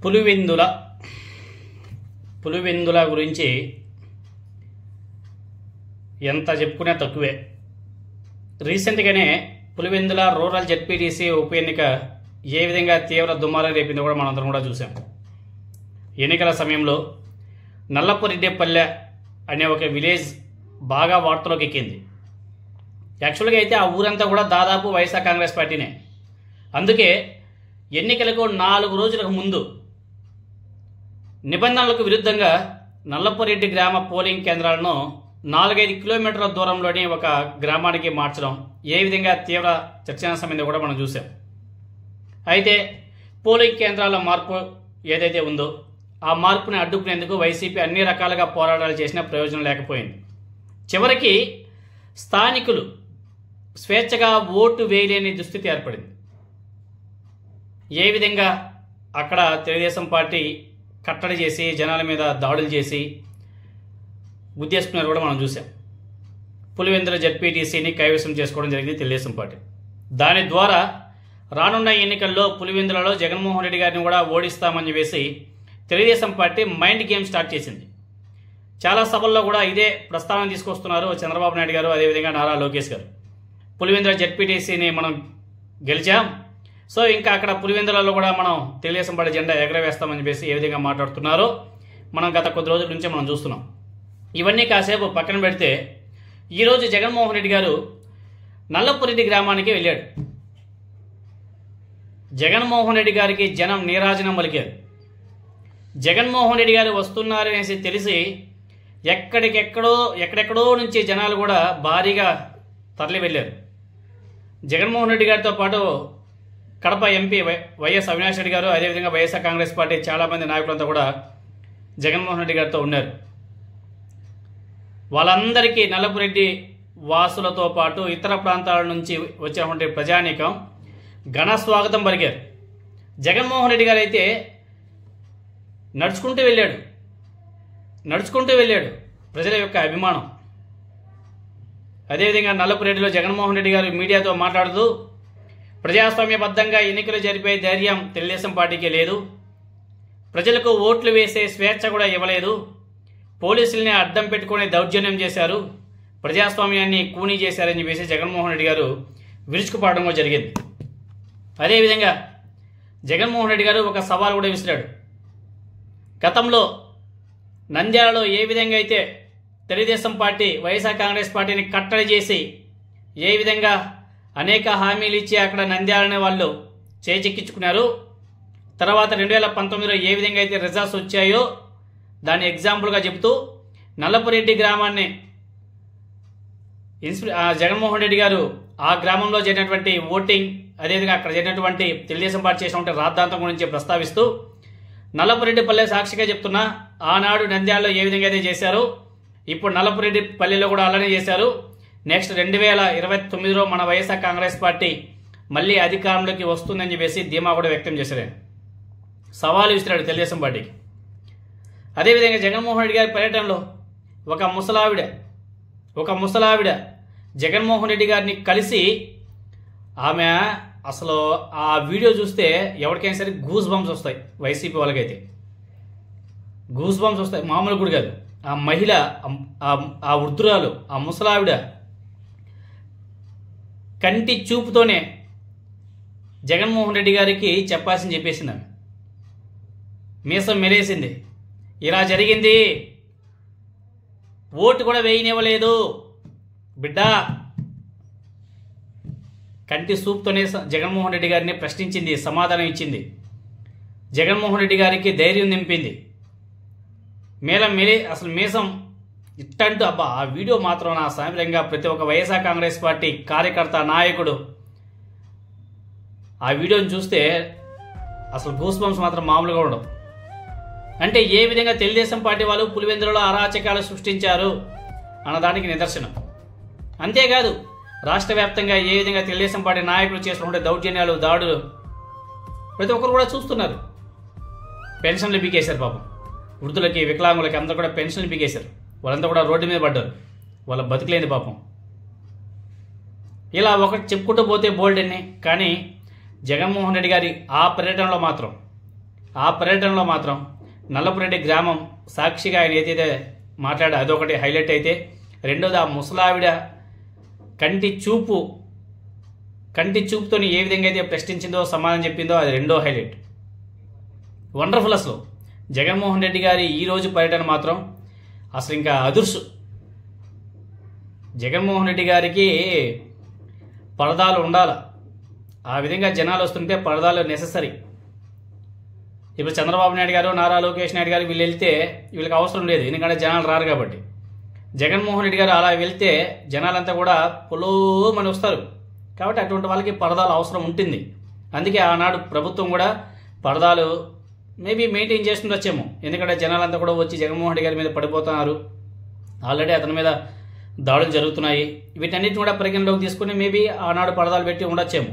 పులివెందుల గురించి ఎంత చెప్పుకునే తక్కువే. రీసెంట్గానే పులివెందుల రూరల్ జెడ్పీటీసీ ఉప ఎన్నిక ఏ విధంగా తీవ్ర దుమారం రేపిందో కూడా మనందరం కూడా చూసాం. ఎన్నికల సమయంలో నల్లపురెడ్డిపల్లె అనే ఒక విలేజ్ బాగా వార్తలోకి ఎక్కింది. యాక్చువల్గా అయితే ఆ ఊరంతా కూడా దాదాపు వైఎస్ఆర్ కాంగ్రెస్ పార్టీనే. అందుకే ఎన్నికలకు 4 రోజులకు ముందు నిబంధనలకు విరుద్ధంగా నల్లపురెడ్డి గ్రామ పోలింగ్ కేంద్రాలను 4-5 కిలోమీటర్ల దూరంలోని ఒక గ్రామానికి మార్చడం ఏ విధంగా తీవ్ర చర్చనీయాంశమైందో కూడా మనం చూసాం. అయితే పోలింగ్ కేంద్రాల మార్పు ఏదైతే ఉందో ఆ మార్పుని అడ్డుకునేందుకు వైసీపీ అన్ని రకాలుగా పోరాటాలు చేసినా ప్రయోజనం లేకపోయింది. చివరికి స్థానికులు స్వేచ్ఛగా ఓటు వేయలేని దుస్థితి ఏర్పడింది. ఏ విధంగా అక్కడ తెలుగుదేశం పార్టీ కట్టడి చేసి జనాల మీద దాడులు చేసి గుద్దేసుకున్నారు కూడా మనం చూసాం. పులివెందుల జెడ్పీటీసీని కైవసం చేసుకోవడం జరిగింది తెలుగుదేశం పార్టీ. దాని ద్వారా రానున్న ఎన్నికల్లో పులివెందులలో జగన్మోహన్ రెడ్డి గారిని కూడా ఓడిస్తామని చెప్పేసి Telugu Desam party mind game start చేసింది. చాలా సభల్లో కూడా ఇదే ప్రస్తావన తీసుకొస్తున్నారు చంద్రబాబు నాయుడు గారు, అదేవిధంగా నారా లోకేష్ గారు. పులివెందుల జెడ్పీటీసీని మనం గెలిచాం, సో ఇంకా అక్కడ పులివెందులలో కూడా మనం తెలుగుదేశం పార్టీ జెండా ఎగరవేస్తామని చెప్పేసి ఏ విధంగా మాట్లాడుతున్నారో మనం గత కొద్ది రోజుల నుంచే మనం చూస్తున్నాం. ఇవన్నీ కాసేపు పక్కన పెడితే ఈరోజు జగన్మోహన్ రెడ్డి గారు నల్లపురెడ్డి గ్రామానికి వెళ్ళాడు. జగన్మోహన్ రెడ్డి గారికి జనం నీరాజనం పలికారు. జగన్మోహన్ రెడ్డి గారు వస్తున్నారనేసి తెలిసి ఎక్కడెక్కడో నుంచి జనాలు కూడా భారీగా తరలి వెళ్ళారు. జగన్మోహన్ రెడ్డి గారితో పాటు కడప ఎంపీ వైఎస్ అవినాష్ రెడ్డి గారు, అదేవిధంగా వైఎస్ఆర్ కాంగ్రెస్ పార్టీ చాలామంది నాయకులంతా కూడా జగన్మోహన్ రెడ్డి గారితో ఉన్నారు. వాళ్ళందరికీ నల్లపురెడ్డి వాసులతో పాటు ఇతర ప్రాంతాల నుంచి వచ్చినటువంటి ప్రజానీకం ఘన స్వాగతం పలికారు. జగన్మోహన్ రెడ్డి గారు అయితే నడుచుకుంటూ వెళ్ళాడు. ప్రజల యొక్క అభిమానం. అదేవిధంగా నల్లపురెడ్డిలో జగన్మోహన్ రెడ్డి గారు మీడియాతో మాట్లాడుతూ ప్రజాస్వామ్యబద్ధంగా ఎన్నికలు జరిపే ధైర్యం తెలుగుదేశం పార్టీకి లేదు, ప్రజలకు ఓట్లు వేసే స్వేచ్ఛ కూడా ఇవ్వలేదు, పోలీసుల్ని అడ్డం పెట్టుకుని దౌర్జన్యం చేశారు, ప్రజాస్వామ్యాన్ని కూనీ చేశారని చెప్పేసి జగన్మోహన్ రెడ్డి గారు విరుచుకుపడడం కూడా జరిగింది. అదేవిధంగా జగన్మోహన్ రెడ్డి గారు ఒక సవాల్ కూడా విసిరాడు. గతంలో నంద్యాలలో ఏ విధంగా అయితే తెలుగుదేశం పార్టీ వైఎస్ఆర్ కాంగ్రెస్ పార్టీని కట్టడి చేసి ఏ విధంగా అనేక హామీలు ఇచ్చి అక్కడ నంద్యాలని వాళ్ళు చేచెక్కించుకున్నారు, తర్వాత 2019లో ఏ విధంగా అయితే రిజల్ట్స్ వచ్చాయో దాన్ని ఎగ్జాంపుల్గా చెబుతూ నల్లపురెడ్డి గ్రామాన్ని జగన్మోహన్ రెడ్డి గారు ఆ గ్రామంలో జరిగినటువంటి ఓటింగ్, అదేవిధంగా అక్కడ జరిగినటువంటి తెలుగుదేశం పార్టీ చేసినటువంటి రాద్ధాంతం గురించి ప్రస్తావిస్తూ నల్లపురెడ్డిపల్లె సాక్షిగా చెప్తున్నా, ఆనాడు నంద్యాలలో ఏ విధంగా అయితే చేశారు, ఇప్పుడు నల్లపురెడ్డిపల్లెలో కూడా అలానే చేశారు, నెక్స్ట్ 2029లో మన వైఎస్ఆర్ కాంగ్రెస్ పార్టీ మళ్ళీ అధికారంలోకి వస్తుందని చెప్పేసి ధీమా కూడా వ్యక్తం చేశారు. సవాలు విసిరాడు తెలుగుదేశం పార్టీకి. అదేవిధంగా జగన్మోహన్ రెడ్డి గారి పర్యటనలో ఒక ముసలావిడ జగన్మోహన్ రెడ్డి గారిని కలిసి ఆమె అసలు ఆ వీడియో చూస్తే ఎవరికైనా సరే గూస్ బంప్స్ వస్తాయి. వైసీపీ వాళ్ళకైతే గూస్ బంప్స్ వస్తాయి, మామూలు కూడా కాదు. ఆ మహిళ, ఆ వృద్ధురాలు, ఆ ముసలావిడ కంటి చూపుతోనే జగన్మోహన్ రెడ్డి గారికి చెప్పాల్సింది చెప్పేసింది. ఆమె మీసం మెలేసింది, ఇలా జరిగింది, ఓటు కూడా వేయనివ్వలేదు బిడ్డ. కంటి చూపుతోనే జగన్మోహన్ రెడ్డి గారిని ప్రశ్నించింది, సమాధానం ఇచ్చింది. జగన్మోహన్ రెడ్డి గారికి ధైర్యం నింపింది. అసలు మీసం ఇట్టంటూ అబ్బా ఆ వీడియో మాత్రం నా సాయంత్రంగా ప్రతి ఒక్క వైఎస్ఆర్ కాంగ్రెస్ పార్టీ కార్యకర్త, నాయకుడు ఆ వీడియోని చూస్తే అసలు గూస్ బంప్స్ మాత్రం మామూలుగా ఉండవు. అంటే ఏ విధంగా తెలుగుదేశం పార్టీ వాళ్ళు పులివెందులలో అరాచకాలు సృష్టించారు అన్నదానికి నిదర్శనం. అంతేకాదు రాష్ట్ర వ్యాప్తంగా ఏ విధంగా తెలుగుదేశం పార్టీ నాయకులు చేస్తున్న దౌర్జన్యాలు, దాడులు ప్రతి ఒక్కరు కూడా చూస్తున్నారు. పెన్షన్లు పీకేశారు పాపం, వృద్ధులకి, వికలాంగులకి అందరూ కూడా పెన్షన్లు పీకేశారు. వాళ్ళంతా కూడా రోడ్డు మీద పడ్డారు, వాళ్ళ బతుకులేని పాపం. ఇలా ఒకటి చెప్పుకుంటూ పోతే బోల్డ్ అన్ని. కానీ జగన్మోహన్ రెడ్డి గారి ఆ పర్యటనలో మాత్రం ఆ పర్యటనలో మాత్రం నల్లపురెడ్డి గ్రామం సాక్షిగా ఆయన ఏదైతే మాట్లాడారో అదొకటి హైలైట్ అయితే, రెండోది ఆ ముసలావిడ కంటి చూపుతో ఏ విధంగా అయితే ప్రశ్నించిందో, సమాధానం చెప్పిందో అది రెండో హైలైట్. వండర్ఫుల్. అసలు జగన్మోహన్ రెడ్డి గారి ఈరోజు పర్యటన మాత్రం అసలు ఇంకా అదుర్సు. జగన్మోహన్ రెడ్డి గారికి పరదాలు ఉండాల, ఆ విధంగా జనాలు వస్తుంటే పరదాలు నెససరీ. ఇప్పుడు చంద్రబాబు నాయుడు గారు, నారా లోకేష్ నాయుడు గారు వీళ్ళు వెళ్తే వీళ్ళకి అవసరం లేదు, ఎందుకంటే జనాలు రారు కాబట్టి. జగన్మోహన్ రెడ్డి గారు అలా వెళ్తే జనాలంతా కూడా పొలోమని వస్తారు కాబట్టి అటువంటి వాళ్ళకి పరదాలు అవసరం ఉంటుంది. అందుకే ఆనాడు ప్రభుత్వం కూడా పరదాలు మేబీ మెయింటైన్ చేస్తుండొచ్చేమో, ఎందుకంటే జనాలంతా కూడా వచ్చి జగన్మోహన్ రెడ్డి గారి మీద పడిపోతున్నారు, ఆల్రెడీ అతని మీద దాడులు జరుగుతున్నాయి. వీటన్నిటిని కూడా పరిగణలోకి తీసుకుని మేబీ ఆనాడు పరదాలు పెట్టి ఉండొచ్చేమో.